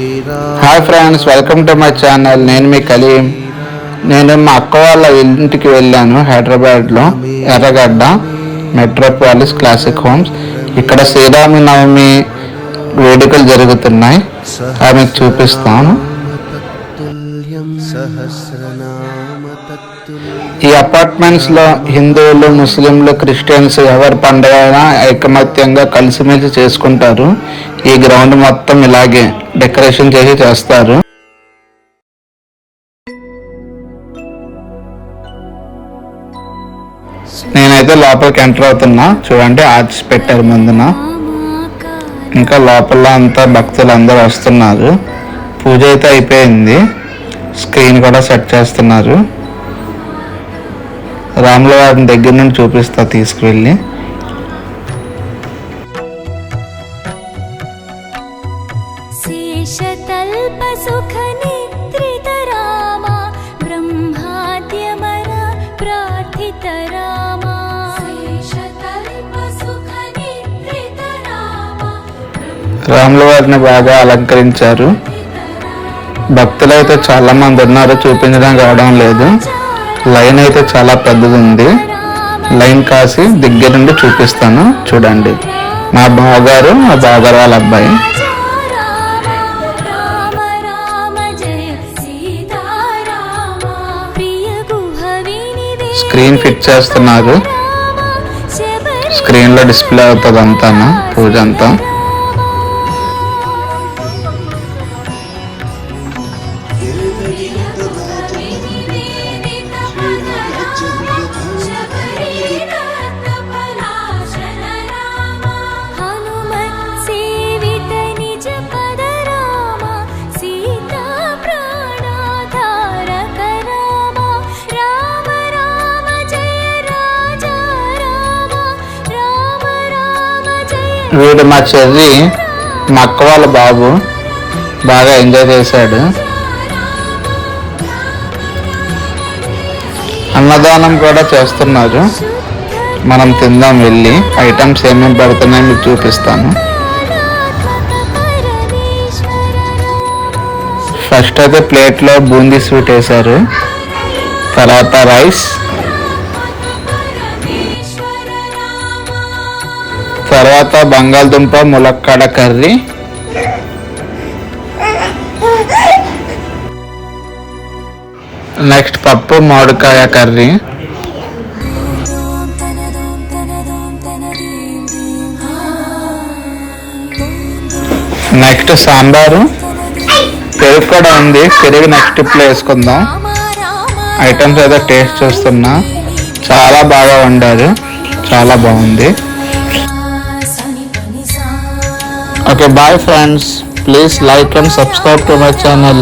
Hi friends, welcome to my channel. నేను మీ కలీం. నేను మా అక్క వాళ్ళ ఇంటికి వెళ్ళాను హైదరాబాద్లో, ఎర్రగడ్డ మెట్రోపాలిస్ క్లాసిక్ హోమ్స్. ఇక్కడ శ్రీరామనవమి వేడుకలు జరుగుతున్నాయి, అవి మీకు చూపిస్తాను. ఈ అపార్ట్మెంట్స్లో హిందువులు, ముస్లింలు, క్రిస్టియన్స్ ఎవరి పండుగ అయినా ఐకమత్యంగా కలిసిమెలిసి చేసుకుంటారు. ఈ గ్రౌండ్ మొత్తం ఇలాగే డెకరేషన్ చేస్తారు. నేనైతే లోపలికి ఎంటర్ అవుతున్నా. చూడండి, ఆర్చ్ పెట్టారు ముందున. ఇంకా లోపల అంతా భక్తులు అందరూ వస్తున్నారు. పూజ అయితే అయిపోయింది. స్క్రీన్ కూడా సెట్ చేస్తున్నారు. రాముల వారిని దగ్గర నుండి చూపిస్తా తీసుకువెళ్ళి. రాముల వారిని బాగా అలంకరించారు. భక్తులు అయితే చాలా మంది ఉన్నారు, చూపించడానికి రావడం లేదు. లైన్ అయితే చాలా పెద్దది ఉంది. లైన్ కాసి దగ్గర నుండి చూపిస్తాను. చూడండి, మా బావగారు, మా బావగారు వాళ్ళ అబ్బాయి. స్క్రీన్ ఫిట్ చేస్తున్నారు. స్క్రీన్లో డిస్ప్లే అవుతుంది అంతా పూజ అంతా. వీడు మా చెర్రి, మా అక్క వాళ్ళ బాబు, బాగా ఎంజాయ్ చేశాడు. అన్నదానం కూడా చేస్తున్నారు. మనం తిందాం వెళ్ళి. ఐటమ్స్ ఏమేమి పెడుతున్నాయో మీకు చూపిస్తాను. ఫస్ట్ అయితే ప్లేట్లో బూందీ స్వీట్ వేశారు, తర్వాత రైస్, తర్వాత బంగాళదుంప ములక్కాడ కర్రీ, నెక్స్ట్ పప్పు మామిడికాయ కర్రీ, నెక్స్ట్ సాంబారు, పెరుగు కూడా ఉంది. పెరుగు నెక్స్ట్ ఇప్పుడు వేసుకుందాం. ఐటమ్స్ ఏదో టేస్ట్ చూస్తున్నా. చాలా బాగా వండారు, చాలా బాగుంది. Okay, bye friends. Please like and subscribe to my channel.